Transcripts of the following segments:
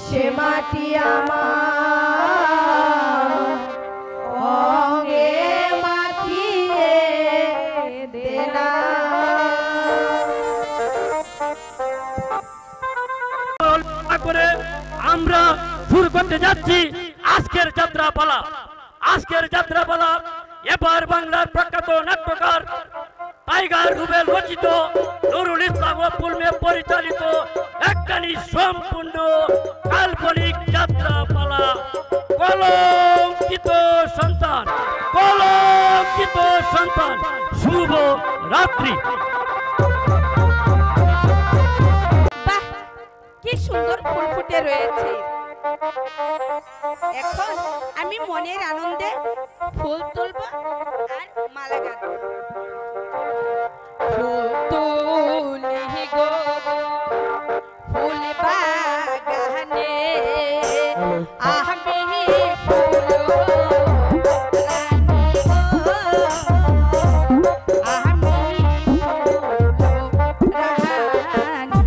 সে মাটি আমার অঙ্গে মাখিয়ে দেনা। করে আমরা শুরু করতে যাচ্ছি আজকের যাত্রাপালা। আজকের যাত্রাপালা এবার বাংলার প্রখ্যাত নাট্যকার টাইগার রুবেল রচিত, নুরুল ইসলাম ফুলমে পরিচালিত একখানি সম্পূর্ণ কাল্পনিক যাত্রাপালা কলঙ্কিত সন্তান। কলঙ্কিত সন্তান। শুভ রাত্রি। বাহ, কি সুন্দর ফুল ফুটে রয়েছে। এখন আমি মনের আনন্দে ফুল তুলব আর মালা গাঁথব। ফুল তুলি গো ফুল বাগানে আমি ফুল রানী গো, আমি ফুল রানী।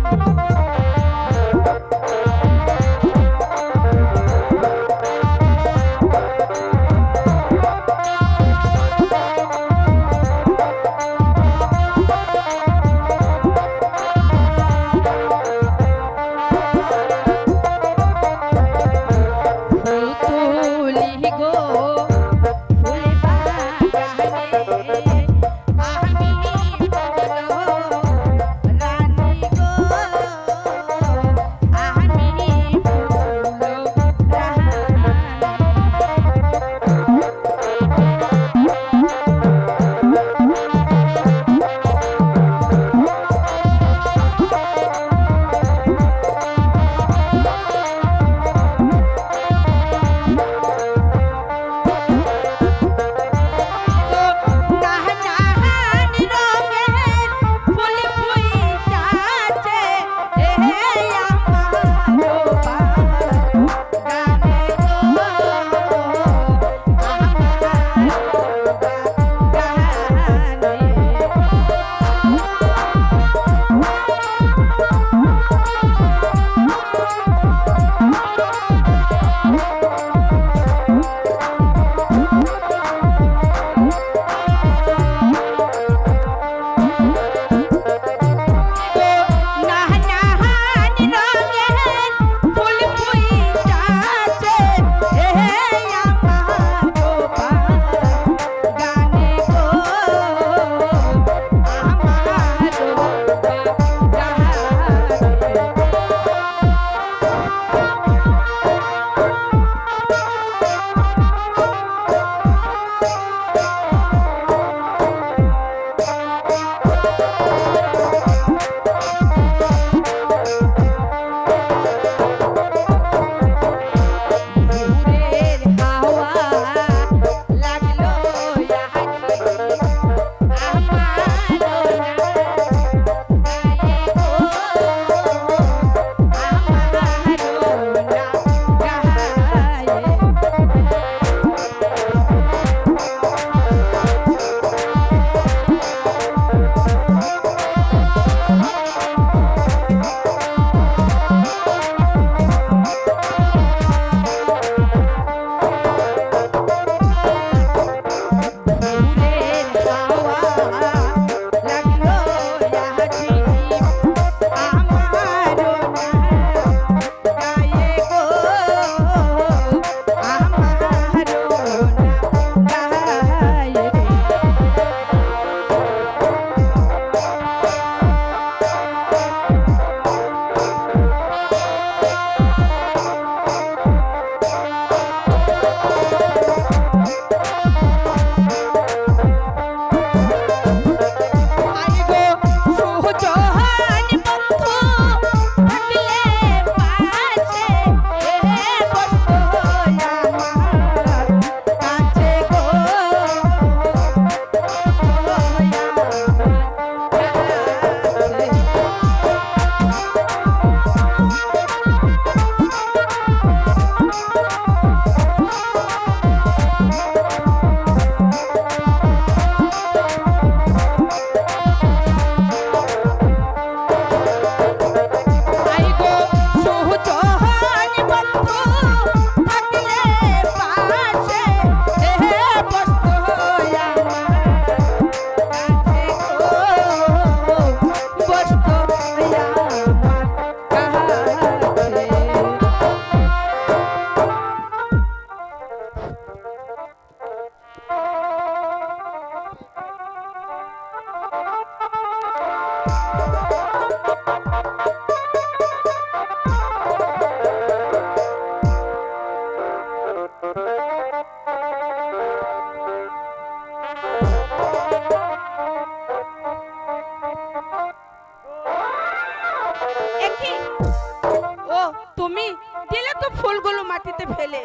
ফুলগুলো মাটিতে ফেলে।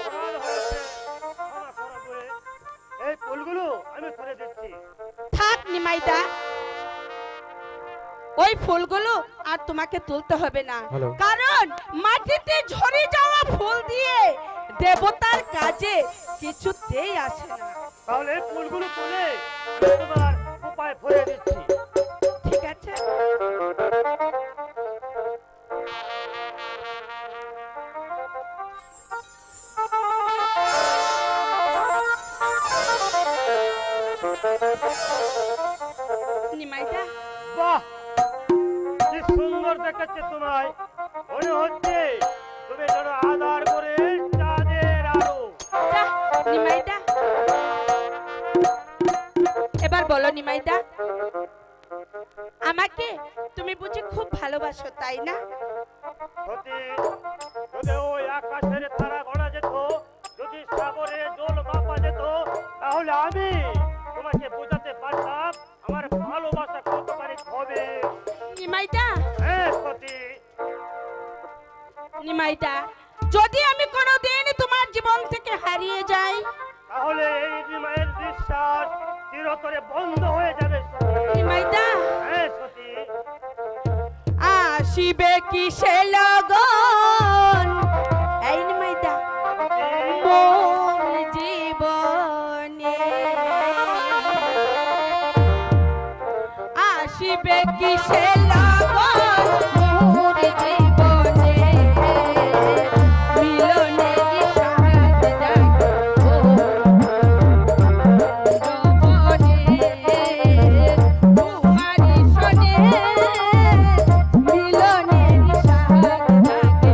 অপরাধ হয়েছে, ক্ষমা করো বুড়ি। এই ফুলগুলো আমি তুলে দিচ্ছি। থাক নিমাইদা, ওই ফুলগুলো আর তোমাকে তুলতে হবে না, কারণ মাটিতে ঝরে যাওয়া ফুল দিয়ে দেবতার কাজে কিছুতেই আসে না। তাহলে এই ফুলগুলো তুলে আমি তোমার উপায় ভরে দিচ্ছি। ঠিক আছে। নিমাইদা, বাহ, কি সুন্দর দেখাচ্ছে তোমায়। মনে হচ্ছে তুমি যেন আধার করে চাঁদের আলো। যা নিমাইদা, এবার বলো নিমাইদা, আমাকে তুমি বুঝি খুব ভালোবাসো, তাই না? সত্যি, যদি ওই আকাশের তারা গড়া যেত, যদি সাগরে জল মাপা যেত, তাহলে আমি তোমাকে বোঝাতে পারতাম আমার ভালোবাসা কতখানি হবে। নিমাইদা, হ্যাঁ সত্যি, নিমাইদা, যদি আমি কোনোদিন তোমার জীবন থেকে হারিয়ে যাই, তাহলে এই মায়ের বিশ্বাস চিরতরে বন্ধ হয়ে যাবে। নিমাইদা, হ্যাঁ সত্যি, আসিবে কিসে লগন, এই নিমাইদা, মোর জীবনে আসিবে কিসে লগন, মোর জীবনে মিলনের স্বাদ জাগে তোমারি শোনে, মিলনের স্বাদ জাগে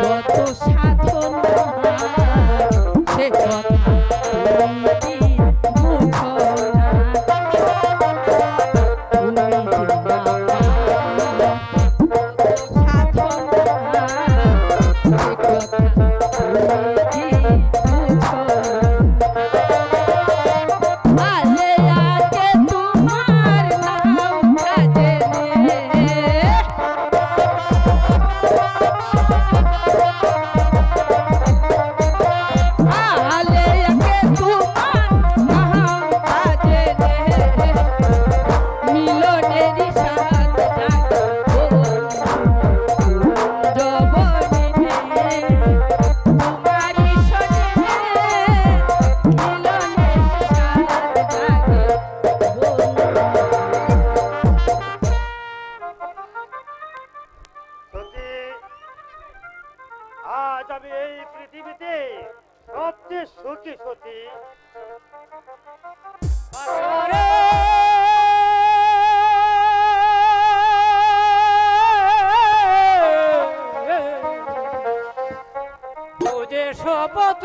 কত সাধনা সে কথা তুমি কি বুঝো না তুমি যে আমার সাধনা সে কথা তুমি কি বুঝো না আলে আগে তোমার নাম কাজে আলে আগে তোমার নাম কাজে মিলনেরই সাথ জাগো জবনে তোমারি সনে মিলনেরই সাথ জাগে সতী, আজ আমি এই পৃথিবীতে সবচেয়ে সুখী সতী। বুঝে শপথ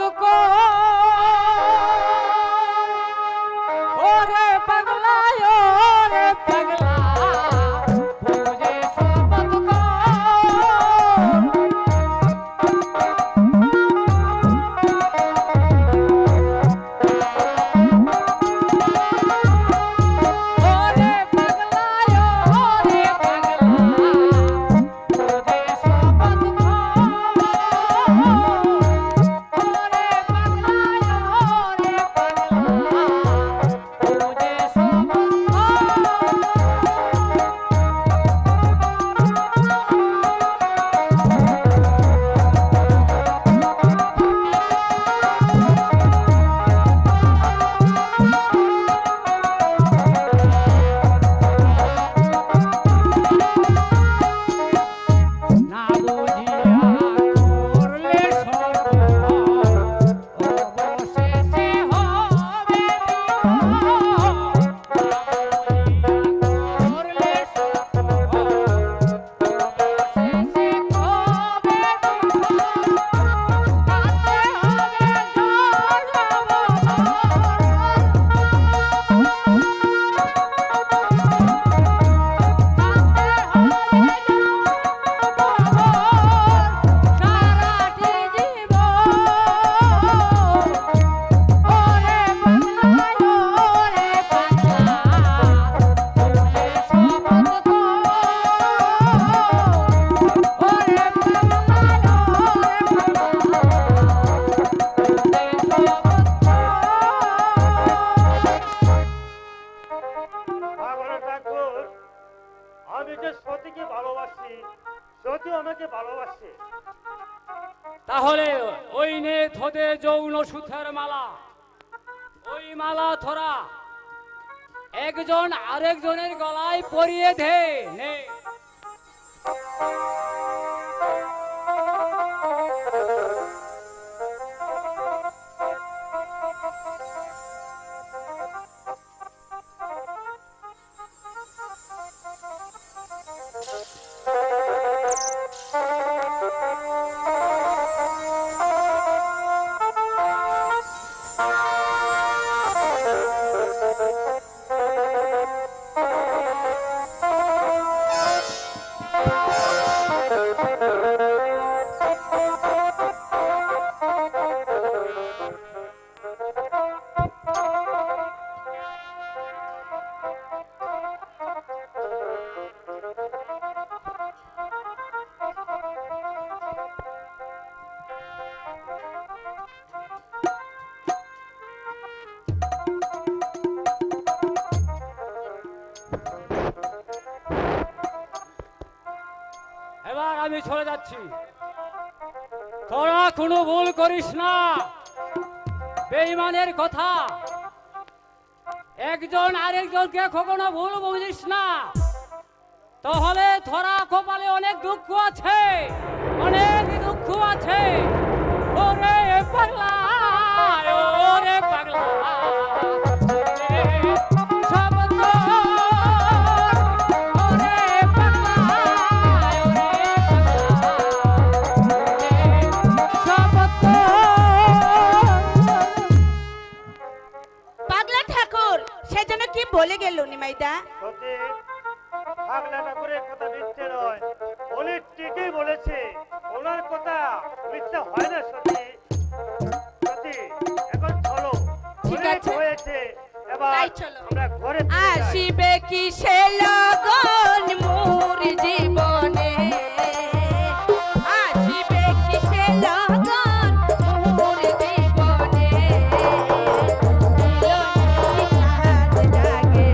ওরে পাগলা ওরে পাগলা বুঝে শপথ ওরে পাগলা ওরে পাগলা বুঝে শপথ ওরে পাগলা ওরে পাগলা বুঝে না বুঝিয়া করলে অবশেষে হবে করলে অবশেষে হবে সারাটি জীবন ওরে পাগলা ওরে পাগলা বুঝে শপথ ওরে পাগলা পাগলের ঠাকুর, আমি যে সতীকে ভালোবাসি, সতী আমাকে ভালোবাসে। তাহলে ওই নে থদে যৌন সুথের মালা, ওই মালা থরা একজন আরেকজনের গলায় পরিয়ে দে নে। এবার আমি চলে যাচ্ছি, তোরা কোনো ভুল করিস না। বেঈমানের কথা, একজন আরেকজনকে কখনো ভুল বুঝিস না, তাহলে তোরা কপালে অনেক দুঃখ আছে, অনেক দুঃখ আছে। ওরে পাগলা ওরে পাগলা সব ঠিকই বলেছে, ওনার কথা মিথ্যা হয় না সত্যি। সত্যি এখন চলো, ঠিক অনেক আছে। হয়েছে, এবার তাই চলো। আমরা ঘরে ফিরে যাই। আসিবে কি সে লগন মোর জীবনে, আসিবে কি সে লগন মোর জীবনে, মিলনের সাথ জাগে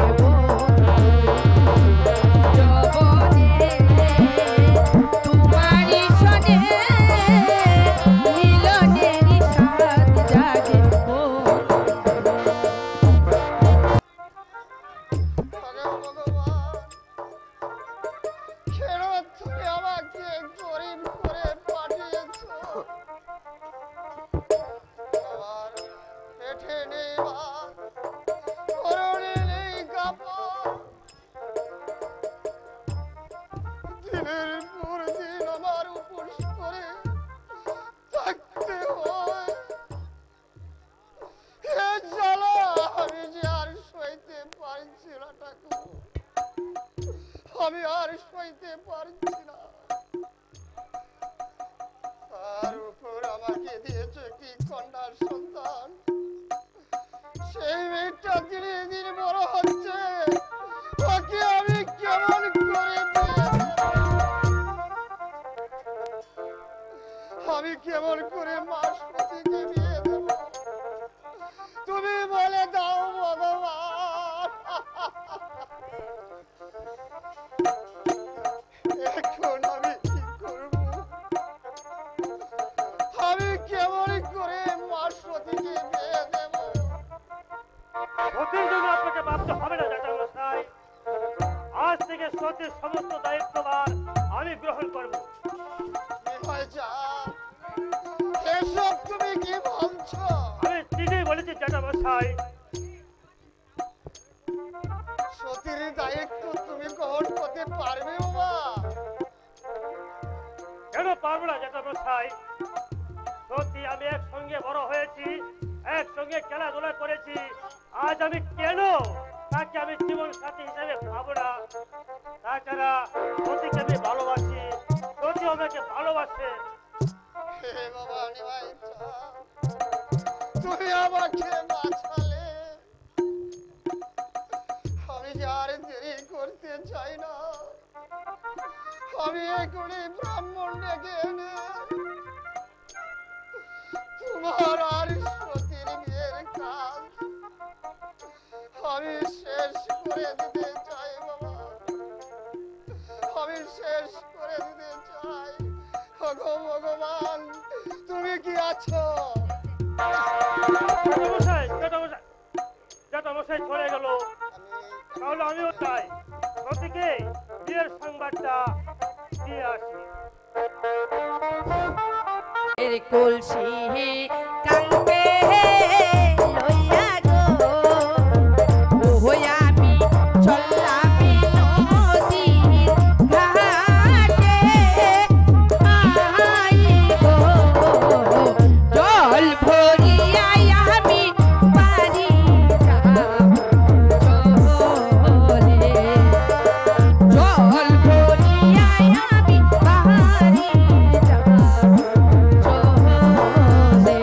যৌবনে, তোমারি শোনে মিলনেরই সাথ জাগে আরে ভগবান, কেন তুমি আমাকে গরিব করে পাঠিয়েছো? আমার পেটে নেই ভাত, পরনে নেই কাপড়, দিনের পর দিন আমার উপোস করে থাকতে হয়। এ জ্বালা আমি যে আর সইতে পারছি না ঠাকুর, আমি আর সইতে পারছি না। তার উপর আমাকে দিয়েছে কি কন্যা সন্তান, সেই মেয়েটা ধীরে ধীরে বড় হচ্ছে, ওকে আমি কেমন করে বিয়ে দেব? আমি কেমন করে মাস প্রতিকে বিয়ে দেব? তুমি বলে দাও ভগবান। এখন আমি কি করব? আমি কেমন করে মাস প্রতিকে বিয়ে দেব? সতীর জন্য আপনাকে ভাবতে হবে না জ্যাঠামশাই, আজ থেকে সতীর সমস্ত দায়িত্বভার আমি গ্রহণ করব। এসব তুমি কি বলছো? আমি ঠিকই বলেছি জ্যাঠামশাই। সতীর দায়িত্ব তুমি গ্রহণ করতে পারবে বাবা? কেন পারবো না জ্যাঠামশাই? সত্যি আমি একসঙ্গে বড় হয়েছি, একসঙ্গে খেলাধুলা করেছি, আজ আমি কেন তাকে আমি জীবন সাথী হিসেবে পাবো না? তাছাড়া সতীকে আমি ভালোবাসি, সতী আমাকে ভালোবাসে। হে বাবা নিমাই চাঁদ, তুমি আমাকে বাঁচালে। আমি যে আর দেরি করতে চাই না, আমি এখনই ব্রাহ্মণ ডেকে এনে তোমার আর সতীর বিয়ের কাজ আমি শেষ করে দিতে চাই বাবা, আমি শেষ করে দিতে চাই। ওগো ভগবান, তুমি কি আছো? জ্যাঠামশাই, জ্যাঠামশাই, জ্যাঠামশাই চলে গেল, তাহলে আমিও চাই সতীকে বিয়ের সংবাদটা দিয়ে আসি। এর কলসি কাঙ্কে লইয়া গো, ওহ আমি চললাম নদীর ঘাটে, আই গো জল ভরিয়া আমি বাড়ি যাব চলে, জল ভরিয়া আমি বাড়ি যাব চলে।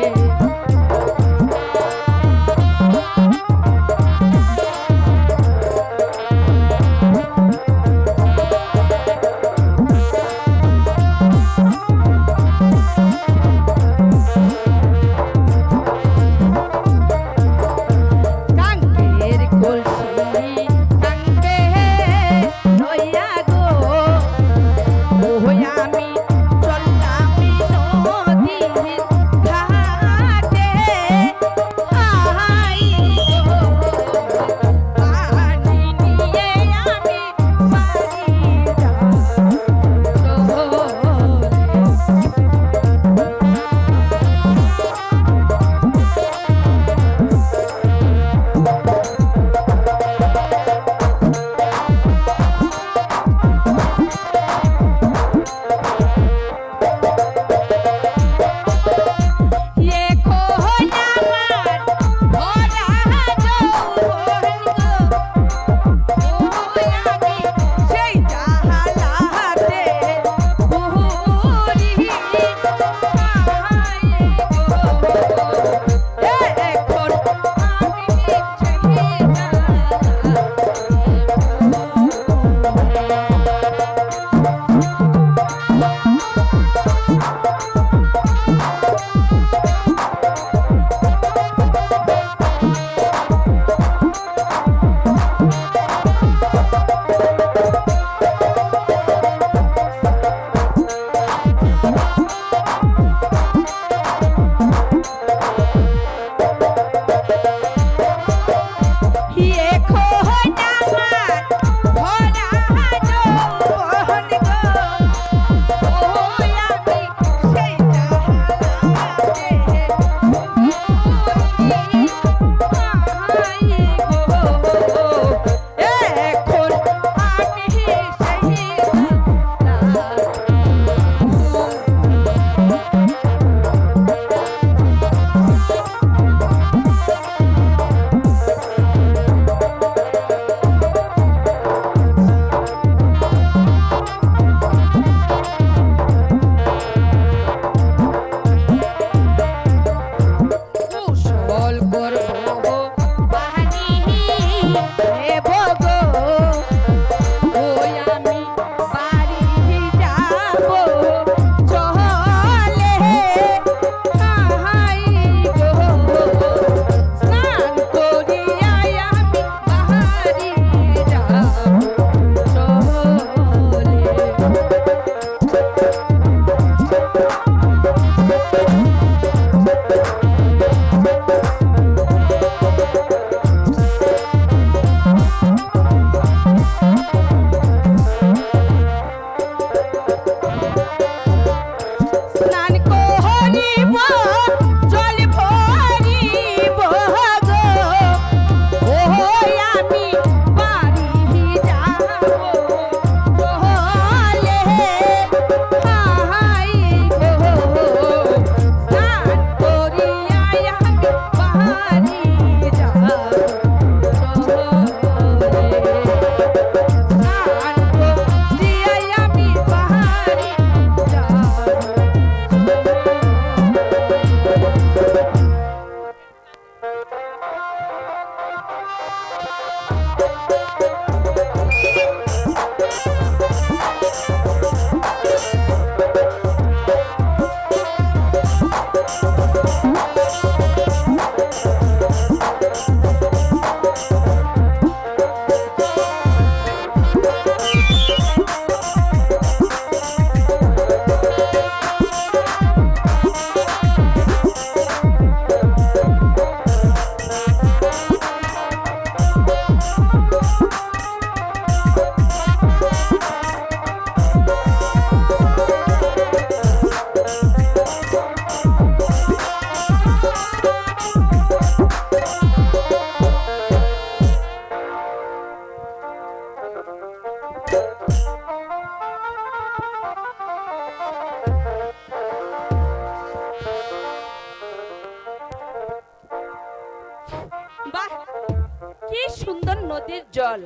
সুন্দর নদীর জল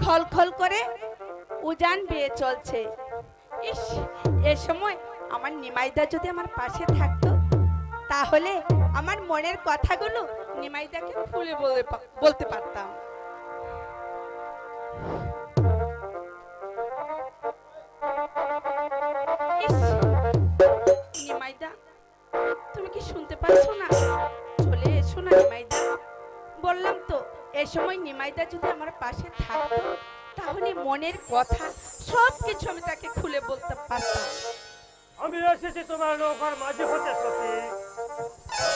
খলখল করে উজান বেয়ে চলছে। ইস, এ সময় আমার নিমাইদা যদি আমার পাশে থাকতো, তাহলে আমার মনের কথাগুলো নিমাইদাকে খুলে বলতে পারতাম। ইস, নিমাইদা, তুমি কি শুনতে পাচ্ছ না? চলে এসো না নিমাইদা। বললাম তো, এ সময় নিমাইদা যদি আমার পাশে থাকতো, তাহলে মনের কথা সব কিছু আমি তাকে খুলে বলতে পারতাম। আমি এসেছি তোমার নৌকার মাঝে হতে সতী।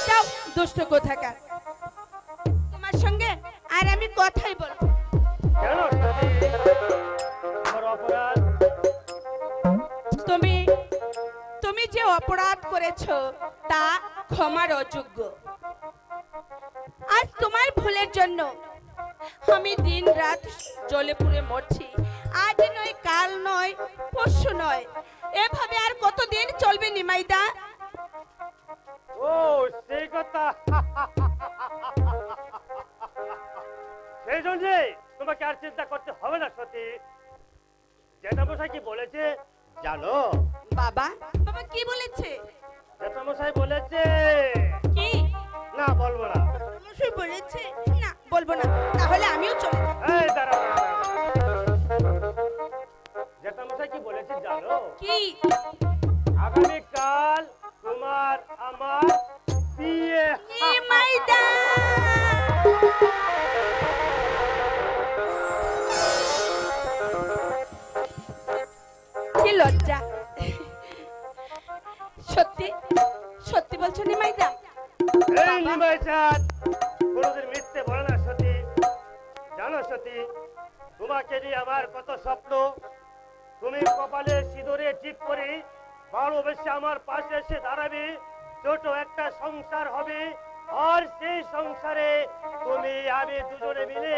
যাও দুষ্ট কোথাকার, তোমার সঙ্গে আর আমি কথাই বলবো। কেন সতী? আমার অপরাধ? তুমি যে অপরাধ করেছো তা ক্ষমার অযোগ্য। আজ তোমার ভুলের জন্য আমি দিন রাত জলে পুড়ে মরছি। আজ নয়, কাল নয়, পরশু নয়, এভাবে আর কতদিন চলবে নিমাইদা? ও সেই কথা। সেই জন্য তোমাকে আর চিন্তা করতে হবে না সতী। জ্যাঠামশাই কি বলেছে জানো? বাবা বাবা কি বলেছে? জ্যাঠামশাই বলেছে কি? না বলবো না। অবশ্যই বলেছে না, বলবো না। তাহলে আমিও চলে যাব। এই দাঁড়াও, জ্যাঠামশাই কি বলেছে জানো? কি? আগামীকাল তোমার আমার বিয়ে। নিমাইদা! কি লজ্জা! সত্যি সত্যি বলছো নিমাইদা? এই নিমাইচাঁদ কোনোদিন মিথ্যে বলে না সতী। জানো সতী, তোমাকে নিয়ে আমার কত স্বপ্ন। তুমি কপালে সিঁদুরে টিপ করে ভালোবেসে আমার পাশে এসে দাঁড়াবে, ছোট একটা সংসার হবে, আর সেই সংসারে তুমি আমি দুজনে মিলে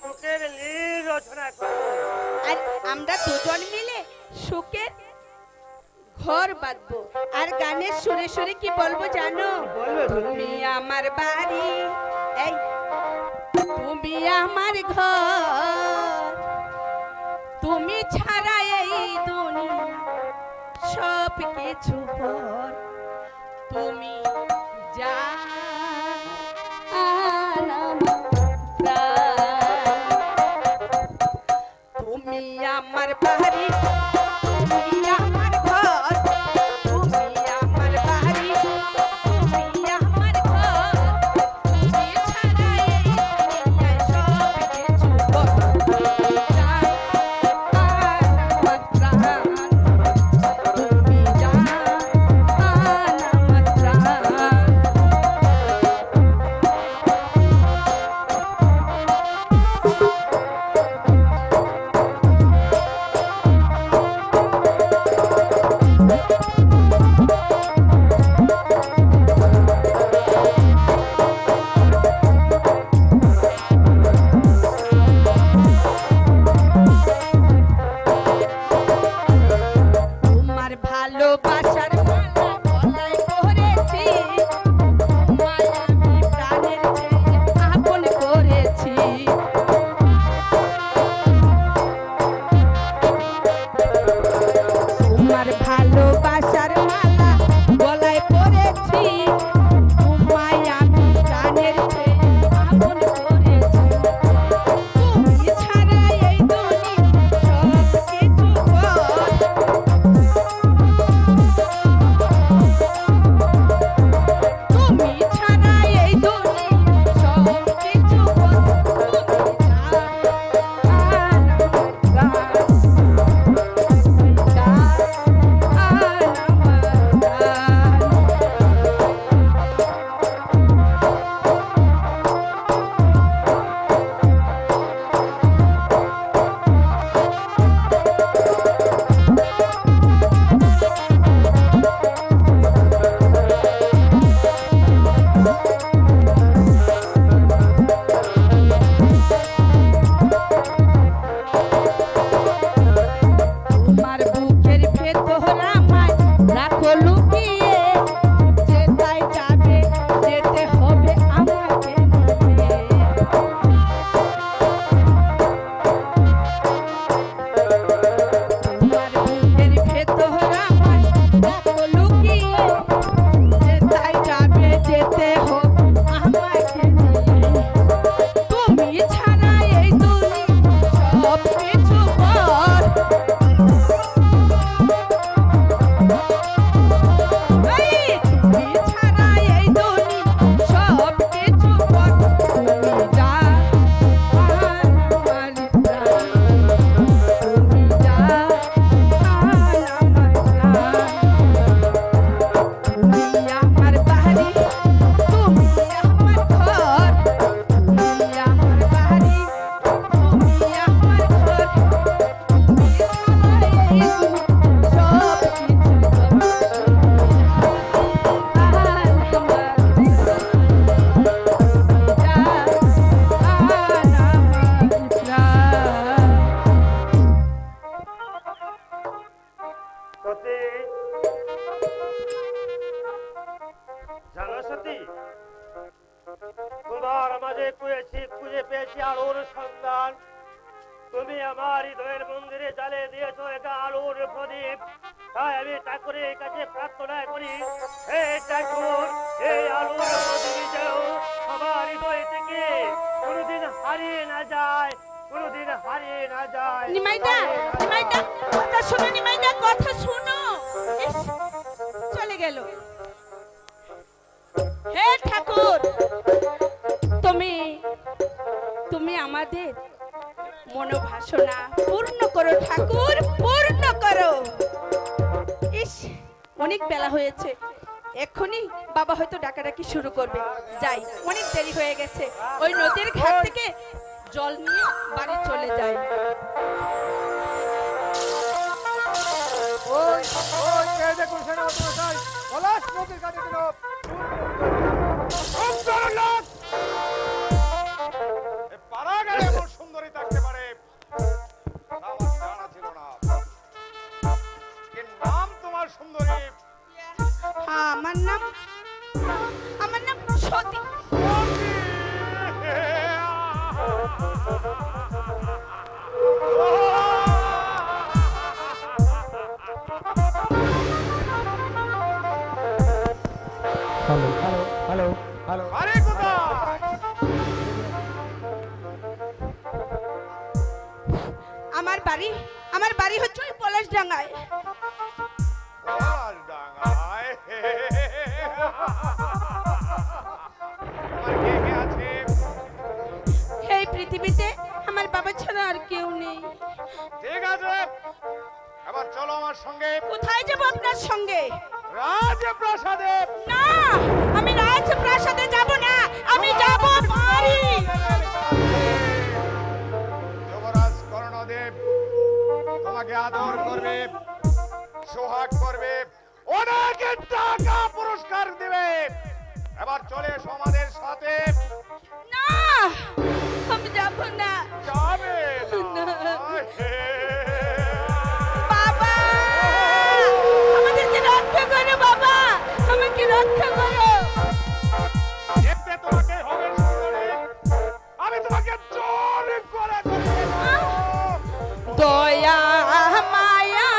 সুখের নীল রচনা করবো। আর আমরা দুজন মিলে সুখের ঘর বাঁধবো। আর গানের সুরে সুরে কি বলবো জানো? বলবে তুমি আমার বাড়ি, এই তুমি আমার ঘর, তুমি ছাড়া এই দুনিয়া সব কিছু পর, তুমি জান আমার প্রাণ। তুমি আমার বাড়ি, তুমি আমার ঘর, তুমি আমার বাড়ি, তুমি আমার ঘর, তুমি ছাড়া এই দুনিয়ায় সব কিছু পর, তুমি জান আমার প্রাণ, তুমি জান আমার প্রাণ। তোমার ভালোবাসার মালা গলায় পরেছি, তোমায় আমি প্রাণের চেয়ে আপন করেছি। তোমার ভালোবাসার মালা গলায় পরেছি, তোমায় আমি প্রাণের চেয়ে আপন করেছি। তুমি ছাড়া এই দুনিয়া সব কিছু পর, তুমি ছাড়া এই দুনিয়া সব কিছু পর, তুমি জান আমার প্রাণ, তুমি জান সতী জানো সতী তোমার মাঝে খুঁজে পেয়েছি আলোর সন্ধান। তুমি আমার হৃদয়ের মন্দিরে জ্বালিয়ে দিয়েছো এটা আলোর প্রদীপ। তাই আমি ঠাকুরের কাছে প্রার্থনা করি, হে ঠাকুর এই আলোর প্রদীপ যেন আমার হৃদয় থেকে কোনোদিন হারিয়ে না যায়, কোনোদিন হারিয়ে না যায়। নিমাইদা, নিমাইদা, কথা শোনো নিমাইদা, কথা শোনো। ইস, চলে গেল। হে ঠাকুর, তুমি আমাদের মনোবাসনা পূর্ণ করো ঠাকুর, পূর্ণ করো। ইস, অনেক বেলা হয়েছে, এক্ষুনি বাবা হয়তো ডাকাডাকি শুরু করবে। যাই, অনেক দেরি হয়ে গেছে। ওই নদীর ঘাট থেকে জল নিয়ে বাড়ি চলে যায়। ওই ওই এই দেখুন সেনাপতি মশাই, পলাশ নদীর কাছে দিল পাড়াগারে এমন সুন্দরী থাকতে পারে আমার জানা ছিল না। কি নাম তোমার সুন্দরী? হ্যাঁ, আমার নাম সতী। হ্যালো হ্যালো হ্যালো হ্যালো আরে কোথায়? আমার বাড়ি হচ্ছে ওই পলাশডাঙ্গায়। পলাশডাঙ্গায়? তোমার কে কে আছে? এই পৃথিবীতে আমার বাবা ছাড়া আর কেউ নেই। ঠিক আছে, এবার চলো আমার সঙ্গে। কোথায় যাব আপনার সঙ্গে? রাজপ্রাসাদে। না, আমি রাজপ্রাসাদে যাব না, আমি যাব বাড়ি। যুবরাজ কর্ণদেব তোমাকে আদর করবে, সোহাগ করবে, অনেক টাকা পুরস্কার দিবে। এবার চলে এসো আমাদের সাথে। না, আমি যাব না। যাবে না? বাবা, আমাদেরকে রক্ষা করো বাবা, আমাকে রক্ষা করো। দেখতে তোমাকে হবে সুন্দরী, আমি তোমাকে জোর করে দয়া মায়া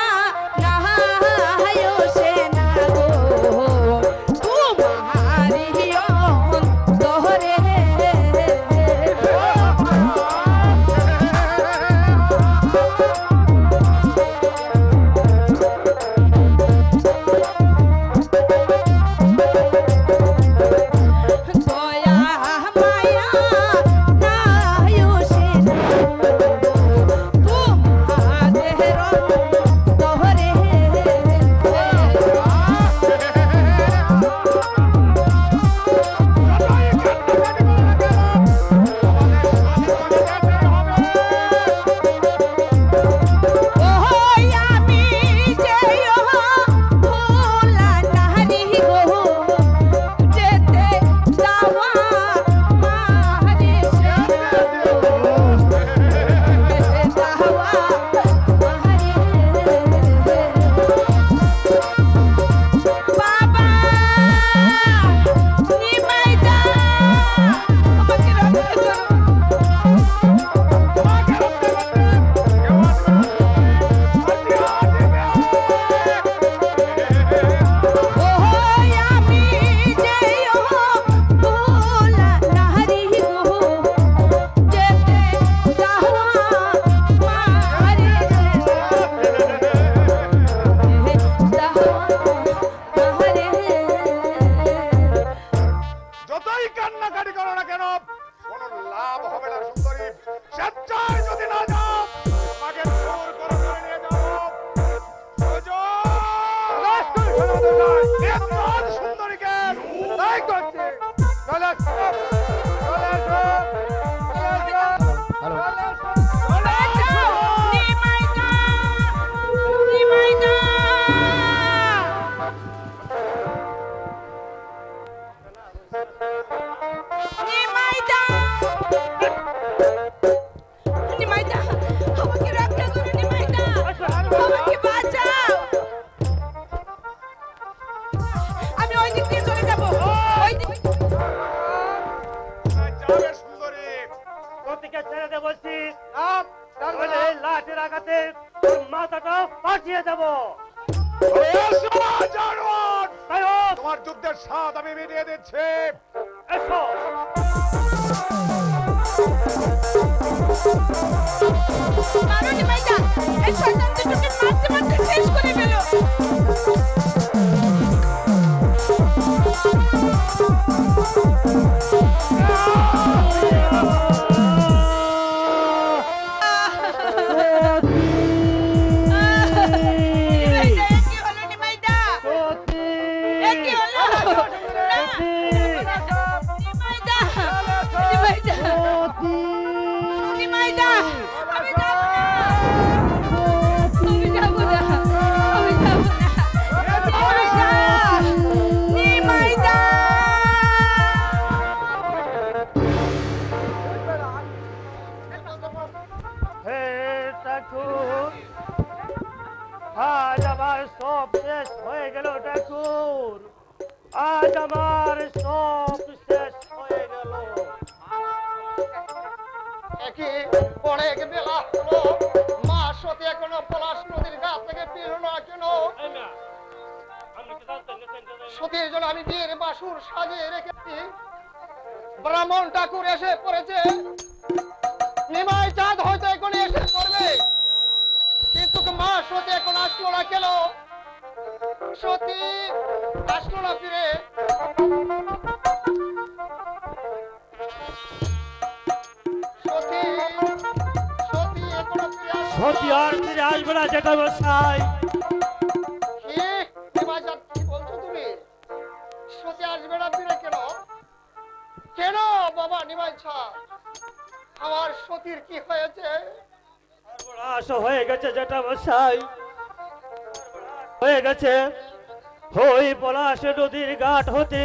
নাহায়ো সে না গো, তোমারি অন্তরে। দয়া মায়া নাহায়ো সে না গো, তোমাদের অন্তরে। ওই আমি যেও ভোলা নারী গো, যেতে যাওয়া মারে যাওয়া মারে। বাবা, নিমাইদা, আমাকে রক্ষা করো। ওই আমি যেও ভোলা নারী গো, যেতে যাওয়া মারে যাওয়া মারে। যতই কান্নাকাটি করো না কেন, কোনো লাভ হবে না সুন্দরী। স্বেচ্ছায় যদি না যাও, তোমাকে জোর করে ধরে নিয়ে যাবো। বুঝো? এ তোর সুন্দরীকে তাই করছে। চলে আসো, চলে আসো, চলে আসো, চলে আসো। নিমাইদা, নিমাইদা। নিমাইদা, নিমাইদা, আমাকে রক্ষা করো নিমাইদা, আমাকে বাঁচাও। তোমার যুদ্ধের স্বাদ আমি মিটিয়ে দিচ্ছি। এসো। মারো নিমাইদা, এই শয়তান দুটোকে মারতে মারতে শেষ করে ফেলো। হে ঠাকুর, আজ আমার সব শেষ হয়ে গেল ঠাকুর, আজ আমার সব শেষ হয়ে গেল। একই অনেক বেলা হলো, মা সতী এখনো পলাশ নদীর গা থেকে ফিরল না কেন? সতীর জন্য আমি বিয়ের বাসুর সাজিয়ে রেখেছি, ব্রাহ্মণ ঠাকুর এসে পড়েছে, নিমাই চাঁদ হয়তো এখন এসে পড়বে, কিন্তু মা সতী এখন আসলো না কেন? সতী আসলো না ফিরে। সতী সতী এখনো ফিরে আসলো না। সতী আর ফিরে আসবে না যেটা বসাই। কি নিমাই চাঁদ, কি বলছো তুমি? সতী আসবে না ফিরে কেন? কেন বাবা নিমাই চাঁদ, আমার সতীর কি হয়েছে? সর্বনাশ হয়ে গেছে যেটা বসাই, হয়ে গেছে। ওই পলাশ নদীর ঘাট হতে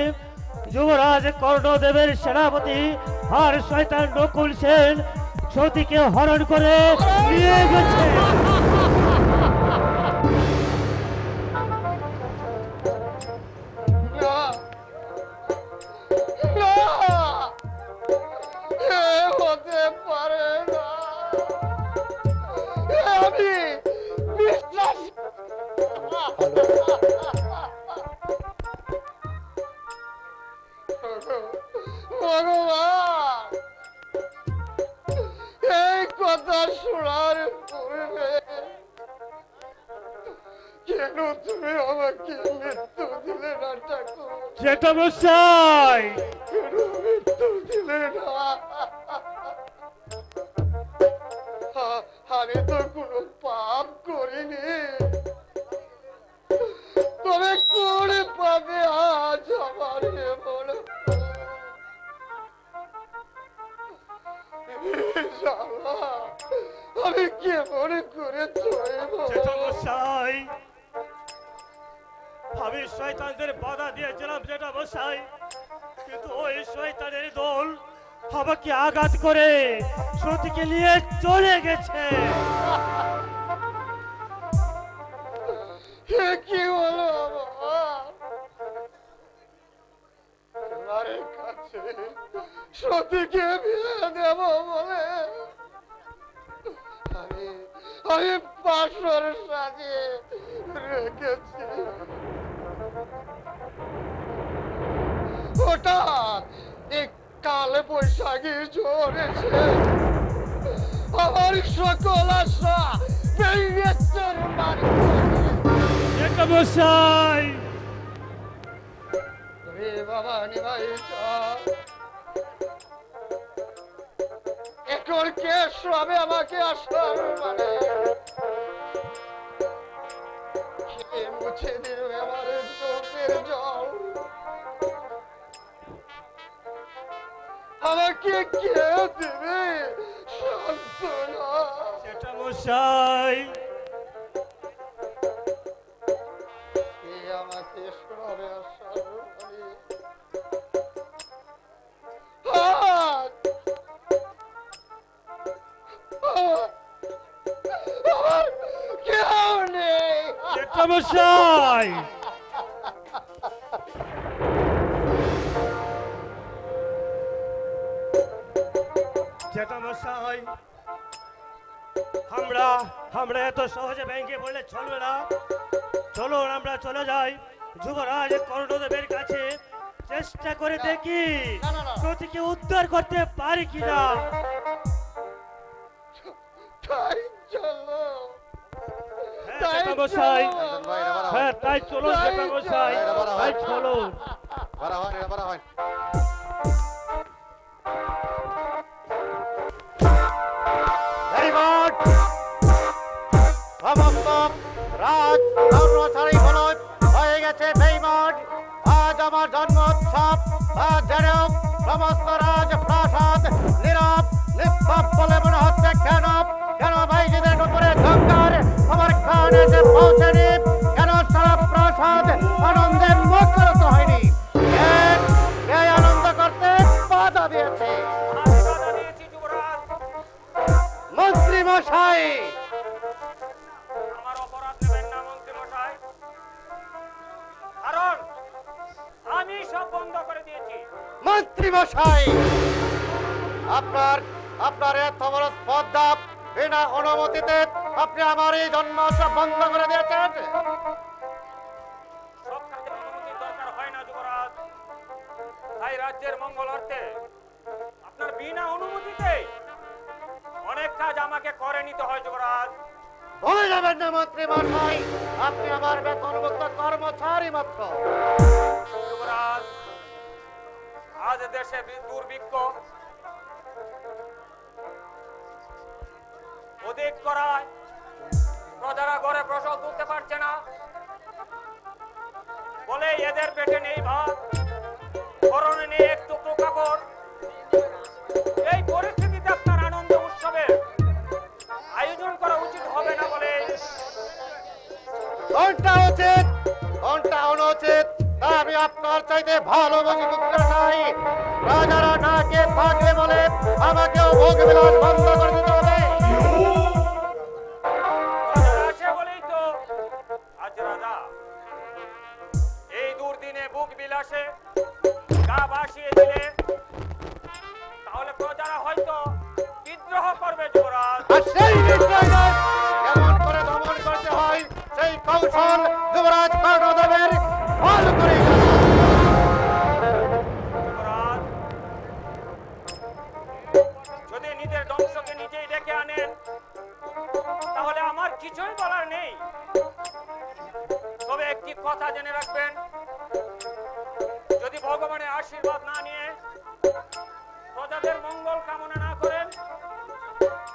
যুবরাজ কর্ণদেবের সেনাপতি আর শয়তান নকুল সেন সতীকে হরণ করে নিয়ে গেছে। না, না, এ হতে পারে না, আমি বিশ্বাস ভগবান, এই কথা শোনার পূর্বে কেন তুমি আমাকে মৃত্যু দিলে না ঠাকুর? যেটা বসাই, কেন মৃত্যু দিলে না? আমি তো কোনো পাপ করিনি, তবে কোন পাপে আজ আমার এমন জ্বালা? আমি কেমন করে চলব? যেটা বসাই, আমি শয়তানদের বাধা দিয়েছিলাম যেটা বসাই, কিন্তু ওই শয়তানের দল আমাকে আঘাত করে সতীকে নিয়ে চলে গেছে। এ কি হলো আমার? তোমার কাছে সতীকে বিয়ে দেব বলে আমি পাশর সাজিয়ে রেখেছি, হঠাৎ এই কালে বৈশাখী ঝড় এসে আমার সকল আশা ভেঙে চুরমার যেটা বসাই, রে বাবা নিমাই চাঁদ, এখন কে শোনাবে আমাকে আসার মানে? কে মুছে দিবে আমার চোখের জল? আমাকে কে দেবে সান্ত্বনা? যেটা বসাই, কে আমাকে শোনাবে আসার মানে? আমার কেউ নেই। যেটা বসাই, যেটা বসাই, আমরা এত সহজে ব্যাংকে বললে চলবে না। চলুন আমরা চলে যাই, যুবরাজ কর্ণদেবের কাছে চেষ্টা করে দেখি না, না, না। সতীকে উদ্ধার করতে পারি কিনা। তাই চলো। হ্যাঁ, তাই জ্যাঠামশাই। চলো। হ্যাঁ তাই চলো তাই জ্যাঠামশাই, চলো। তাই চলো। সমস্ত রাজ কর্মচারী গুলো হয়ে গেছে বেঈমান। আজ আমার জন্ম উৎসব, আজ যেন সমস্ত রাজ প্রাসাদ নীরব নিস্তব্ধ বলে মনে হচ্ছে। কেন কেন ভাইজিদের উপরে ঝঙ্কার আমার কানে যে পৌঁছেনি? কেন সারা প্রাসাদ আনন্দে মুখরিত হয়নি? কে আনন্দ করতে বাধা দিয়েছে? মন্ত্রী মশাই, আমার অপরাধ নেবেন না মন্ত্রী মশাই, কারণ আমি সব বন্ধ করে দিয়েছি। মন্ত্রী মশাই, আপনার আপনার এত বড় স্পর্ধা, বিনা অনুমতিতে আপনি আমার এই জন্মোৎসব বন্ধ করে দিয়েছেন। সব কাজে অনুমতির দরকার হয় না যুবরাজ, তাই রাজ্যের মঙ্গলার্থে আপনার বিনা অনুমতিতে অনেক কাজ আমাকে করে নিতে হয় যুবরাজ। ভুলে যাবেন না মন্ত্রী মশাই, আপনি আমার বেতনভুক্ত কর্মচারী মাত্র। যুবরাজ, আজ দেশে দুর্ভিক্ষ অধিক করায় প্রজারা ঘরে ফসল তুলতে পারছে না বলে এদের পেটে নেই ভাত, পরনে নেই এক টুকরো কাপড়। এই পরিস্থিতিতে আপনার আনন্দ উৎসবের আয়োজন করা উচিত হবে না বলে কোনটা উচিত কোনটা অনুচিত তা আমি আপনার চাইতে ভালো বুঝি বুঝতে চাই। রাজারা না কে থাকলে বলে আমাকেও ভোগ বিলাস বন্ধ করে দিতে হবে। রাজা আছে বলেই তো আজ রাজা এই দুর্দিনে বুক বিলাসে গা ভাসিয়ে দিলে তাহলে প্রজারা হয়তো বিদ্রোহ করবে যুবরাজ। আর সেই বিদ্রোহীদের কেমন করে দমন করতে হয় সেই কৌশল যুবরাজ কর্ণদেবের ভালো করে যুবরাজ, যদি নিজের ধ্বংসকে নিজেই ডেকে আনেন তাহলে আমার কিছুই বলার নেই। তবে একটি কথা জেনে রাখবেন, যদি ভগবানের আশীর্বাদ না নিয়ে প্রজাদের মঙ্গল কামনা না করেন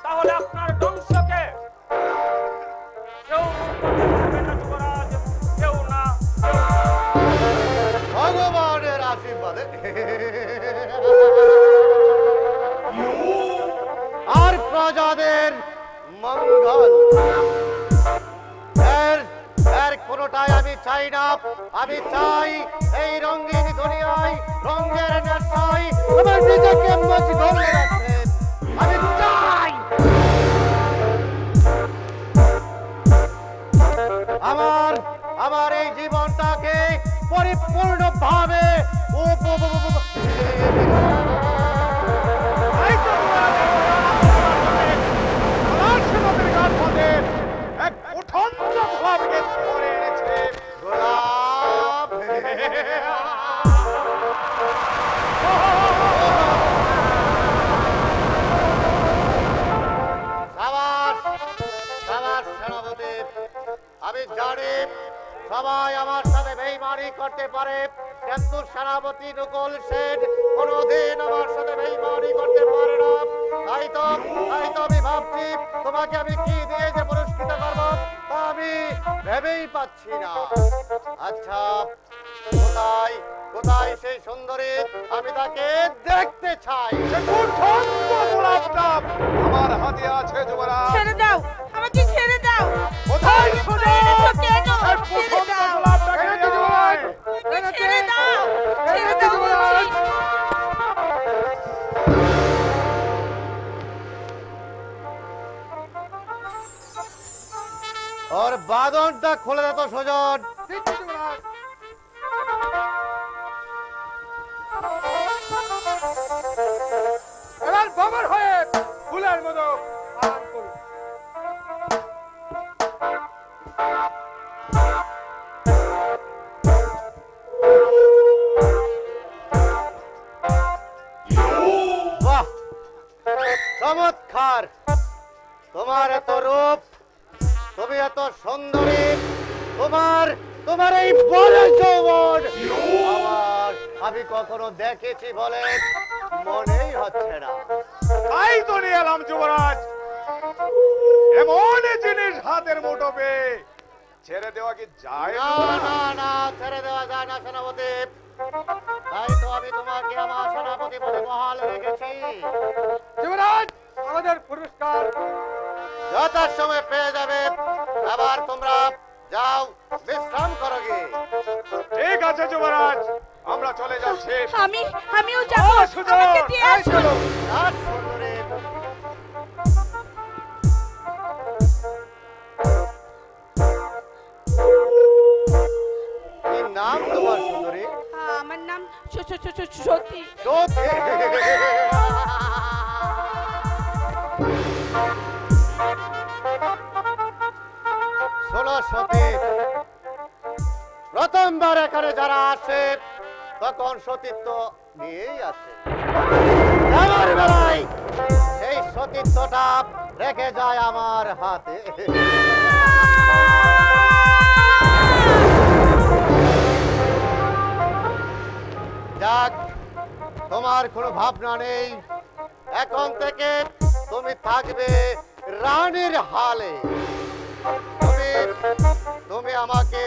তাহলে আপনার ধ্বংসকে কেউ রোধ করতে পারবে না যুবরাজ, কেউ না। ভগবানের আশীর্বাদে আর প্রজাদের মঙ্গল এর কোনোটাই আমি চাই না। আমি চাই এই রঙিন দুনিয়ায় রঙের নেশায় আমার নিজেকে মজগুল রাখতে। আমি চাই আমার এই জীবনটাকে পরিপূর্ণভাবে এক উঠন্ত ভাবকে ধরে এনেছে। গোলাপ সাবাস সাবাস সেনাপতি, আমি জানি সবাই আমার সাথে বেইমানি করতে পারে, কিন্তু সেনাপতি নকুল সেন কোনোদিন আমার সাথে বেইমানি করতে পারে না। তাই তো আমি ভাবছি তোমাকে আমি কি দিয়ে যে পুরস্কৃত করবো তা আমি ভেবেই পাচ্ছি না। আচ্ছা, কোথায় কোথায় সেই সুন্দরী? আমি তাকে দেখতে চাই। গোলাপটা আমার হাতে আছে যুবরাজ। ছেড়ে দাও, আমাকে ছেড়ে দাও। কোথায় ধরে এনেছো কেন? ছেড়ে দাও, ছেড়ে দাও, ছেড়ে দাও বলছি। ওর বাঁধনটা খুলে দে তো সুজন। এবার বাবার হয়ে ফুলের মতো আরাম করুন। তোমার এত রূপ, তুমি এত সুন্দরী, তোমার এই বড় যৌবন আমি কখনো দেখেছি বলে মনেই হচ্ছে না। তাই তো নিয়ে এলাম যুবরাজ, এমন জিনিস হাতের মুঠো পেয়ে ছেড়ে দেওয়া কি যায়? না, ছেড়ে দেওয়া যায় না সেনাপতি। তাই তো আমি তোমাকে আমার সেনাপতি পদে বহাল রেখেছি। যুবরাজ, আমাদের পুরস্কার যথাসময়ে পেয়ে যাবে। আবার তোমরা যাও, বিশ্রাম করো গিয়ে। ঠিক আছে যুবরাজ, আমরা চলে যাচ্ছি। আমিও যাবো, আমাকে দিয়ে আসুন। আর সুন্দরী, কি নাম তোমার সুন্দরী? আমার নাম সতী। সতী। শোনো সতী, প্রথমবার এখানে যারা আসে তখন সতীত্ব নিয়েই আসে। আমার বেলায় সেই সতীত্বটা রেখে যায় আমার হাতে। যাক, তোমার কোনো ভাবনা নেই, এখন থেকে তুমি থাকবে রানীর হালে। তুমি আমাকে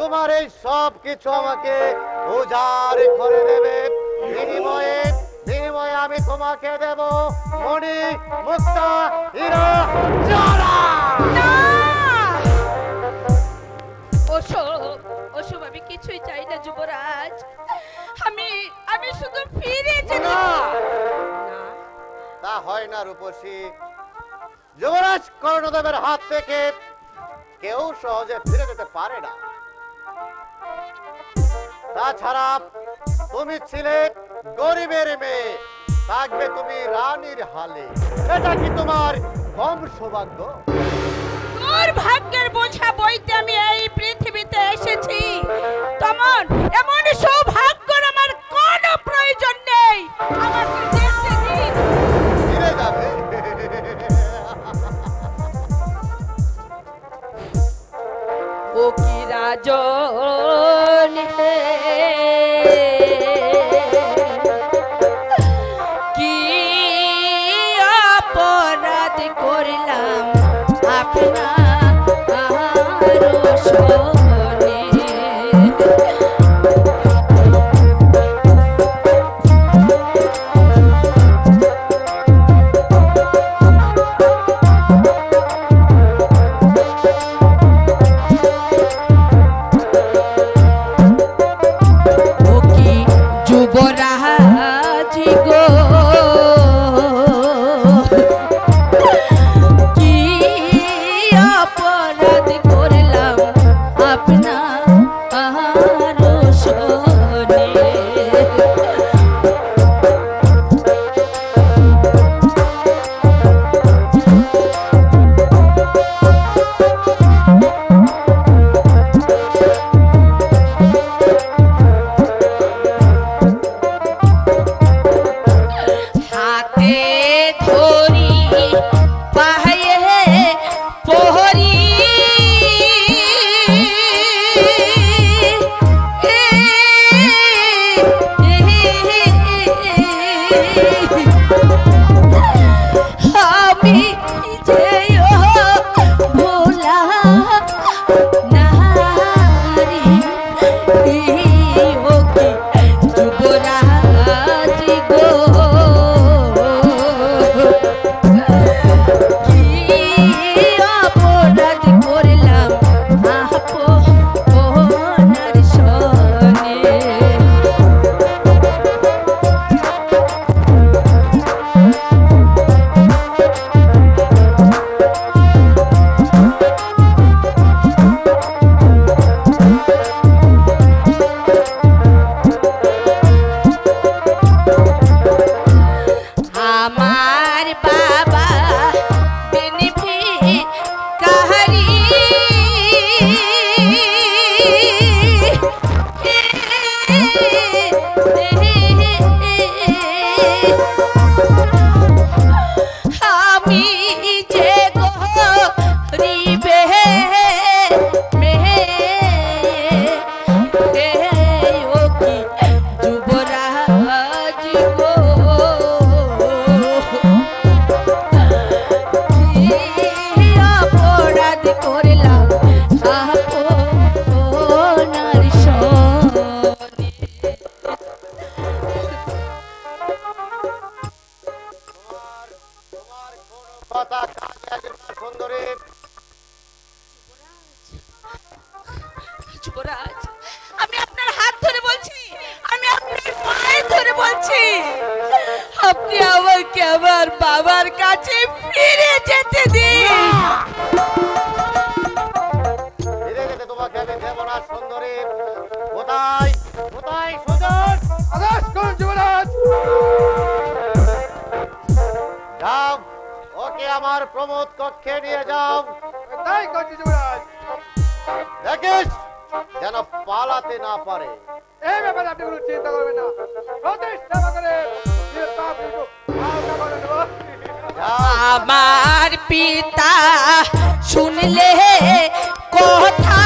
তোমার এই সব কিছু আমাকে উজাড় করে দেবে। বিনিময়ে আমি তোমাকে দেব মণি, মুক্তা, হীরা, জরা। ওসব আমি কিছুই চাই না যুবরাজ। আমি শুধু ফিরে যেতে না, না। তা হয় না রূপসী। যুবরাজ কর্ণদেবের হাত থেকে কেউ সহজে ফিরে যেতে পারে না। তাছাড়া তুমি ছিলে গরিবের মেয়ে, থাকবে তুমি রানীর হালে। এটা কি তোমার কম সৌভাগ্য? তোর ভাগ্যের বোঝা বইতে আমি এই পৃথিবীতে এসেছি। এমন সৌভাগ্যের আমার কোনো প্রয়োজন নেই। আমাকে যেতে দিন। ফিরে যাবে। ও কি রাজন হে, কি অপরাধ করলাম আপনার শোনে। যুবরাজ গো, কি অপরাধ করলাম আপনার শোনে। হাতে ধরি পায়ে পহরি, যুবরাজ, আমি আপনার হাত ধরে বলছি, আমি আপনার পায়ে ধরে বলছি, আপনি আমাকে আমার বাবার কাছে ফিরে যেতে দিন। ফিরে যেতে তোমাকে আমি দেব না সুন্দরী। কোথায় কোথায় সুজন? আদেশ করুন যুবরাজ। যাও, ওকে আমার প্রমোদ কক্ষে নিয়ে যাও। তাই করছি যুবরাজ। দেখিস যেন পালাতে না পারে। এই ব্যাপারে আপনি কোনো চিন্তা করবেন না। সতীশ সেবা করে আমার পিতা শুনলে কথা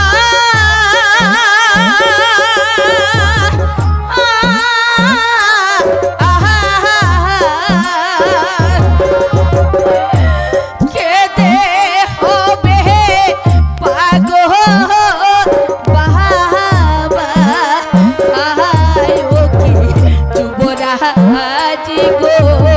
কেঁদে হবে পাগল বাবা, আয় ওকে যুবরাজ গো।